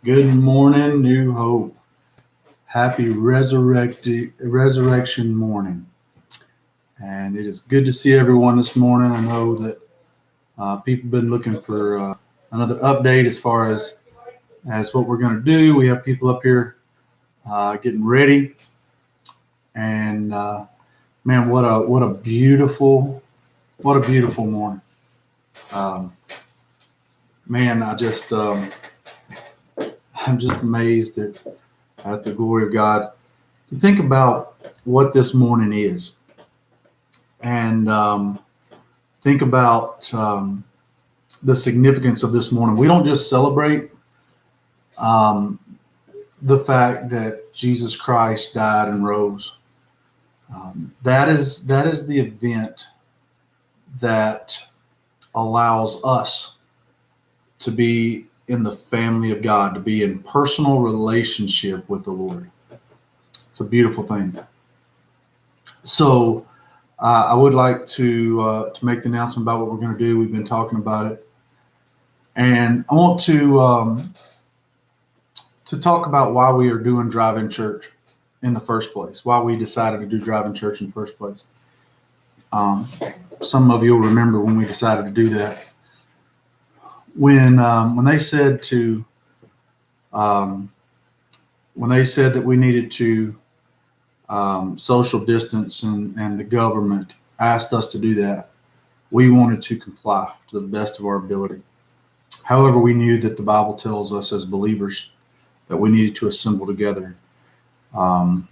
Good morning, New Hope. Happy resurrection morning. And it is good to see everyone this morning. I know that people have been looking for another update as what we're going to do. We have people up here getting ready, and man, what a beautiful morning. Um, man, I'm just amazed at the glory of God. You think about what this morning is, and think about the significance of this morning. We don't just celebrate um, the fact that Jesus Christ died and rose. That is the event that allows us to be in the family of God, to be in personal relationship with the Lord. It's a beautiful thing. So I would like to make the announcement about what we're going to do. We've been talking about it, and I want to talk about why we are doing drive-in church in the first place. Why we decided to do drive-in church in the first place. Um, some of you will remember when we decided to do that. When they said to um, when they said that we needed to social distance and the government asked us to do that, we wanted to comply to the best of our ability. However, we knew that the Bible tells us as believers that we needed to assemble together. Um,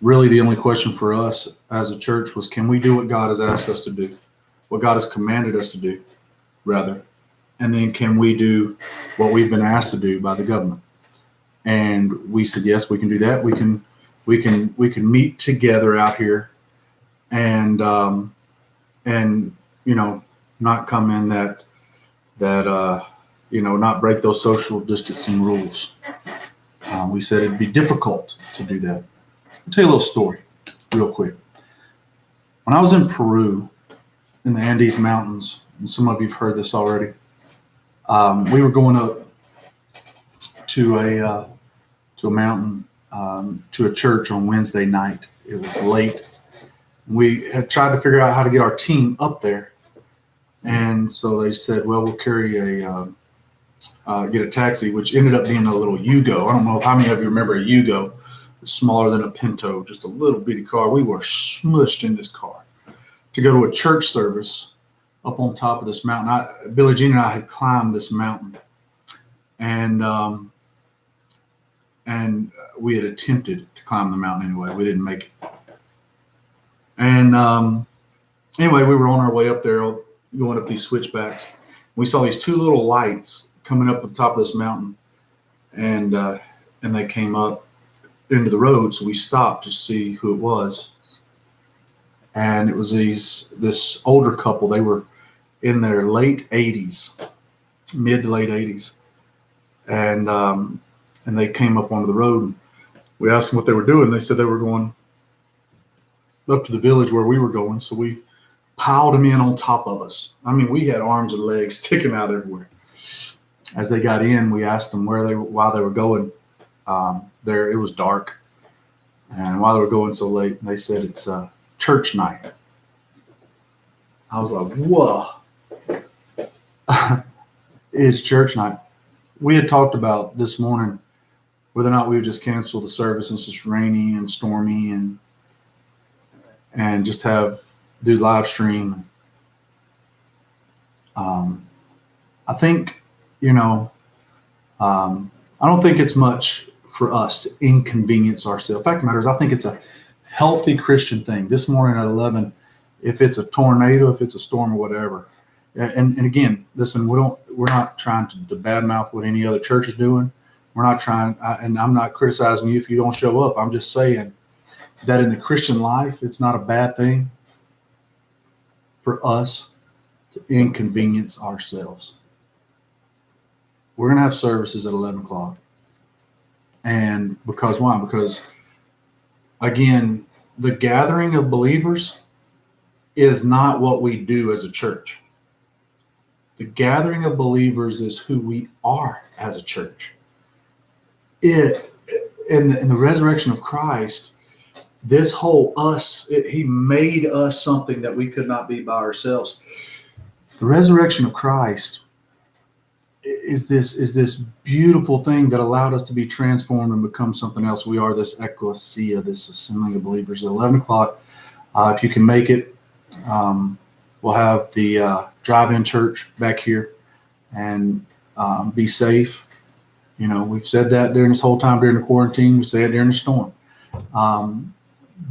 really, the only question for us as a church was, can we do what God has asked us to do, what God has commanded us to do, rather, and then can we do what we've been asked to do by the government? And we said, yes, we can do that. We can meet together out here, and and not come in that not break those social distancing rules. We said it'd be difficult to do that. I'll tell you a little story real quick. When I was in Peru in the Andes Mountains, and some of you've heard this already, we were going up to a mountain, to a church on Wednesday night. It was late. We had tried to figure out how to get our team up there, and so they said, "Well, we'll carry get a taxi," which ended up being a little Yugo. I don't know how many of you remember a Yugo. It's smaller than a Pinto, just a little bitty car. We were smushed in this car to go to a church service up on top of this mountain. Billie Jean and I had climbed this mountain, and we had attempted to climb the mountain anyway. We didn't make it. And anyway, we were on our way up there, going up these switchbacks. We saw these two little lights coming up at the top of this mountain, and they came up into the road. So we stopped to see who it was, and it was this older couple. They were in their late 80s, mid to late 80s, and they came up onto the road. And we asked them what they were doing. They said they were going up to the village where we were going. So we piled them in on top of us. I mean, we had arms and legs sticking out everywhere. As they got in, we asked them why they were going. It was dark, and why they were going so late. They said it's church night. I was like, whoa. It's church night. We had talked about this morning whether or not we would just cancel the service since it's rainy and stormy, and just do live stream. I think, I don't think it's much for us to inconvenience ourselves. Fact of the matter is, I think it's a healthy Christian thing. This morning at 11, if it's a tornado, if it's a storm or whatever, and again, listen, we're not trying to badmouth what any other church is doing. We're not trying, and I'm not criticizing you if you don't show up. I'm just saying that in the Christian life, it's not a bad thing for us to inconvenience ourselves. We're going to have services at 11 o'clock. And why? Because, again, the gathering of believers is not what we do as a church. The gathering of believers is who we are as a church. it in the resurrection of Christ, this whole us, he made us something that we could not be by ourselves. The resurrection of Christ is this beautiful thing that allowed us to be transformed and become something else. We are this ecclesia, this assembling of believers. At 11 o'clock, if you can make it, we'll have the drive-in church back here, and be safe. You know, we've said that during this whole time during the quarantine. We say it during the storm.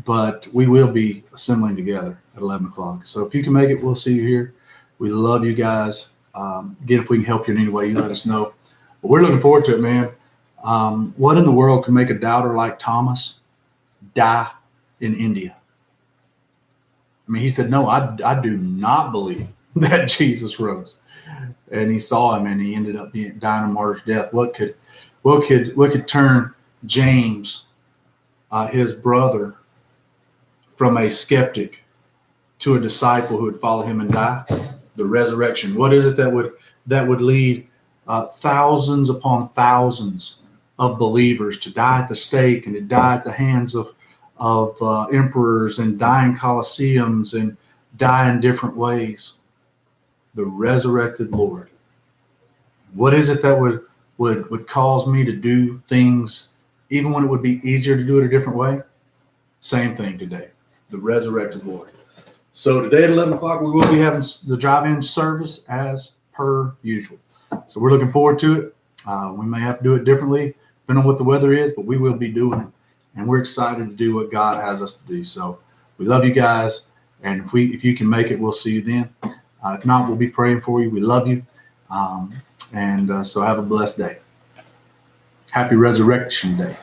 But we will be assembling together at 11 o'clock. So if you can make it, we'll see you here. We love you guys. Again, if we can help you in any way, you let us know. But we're looking forward to it, man. What in the world can make a doubter like Thomas die in India? I mean, he said, no, I do not believe that Jesus rose. And he saw him, and he ended up dying a martyr's death. What could turn James, his brother, from a skeptic to a disciple who would follow him and die? The resurrection. What is it that would lead thousands upon thousands of believers to die at the stake and to die at the hands of emperors and die in coliseums and die in different ways? The resurrected Lord. What is it that would cause me to do things even when it would be easier to do it a different way? Same thing today. The resurrected Lord. So today at 11 o'clock, we will be having the drive-in service as per usual. So we're looking forward to it. We may have to do it differently depending on what the weather is, but we will be doing it. And we're excited to do what God has us to do. So we love you guys. And if you can make it, we'll see you then. If not, we'll be praying for you. We love you. So have a blessed day. Happy Resurrection Day.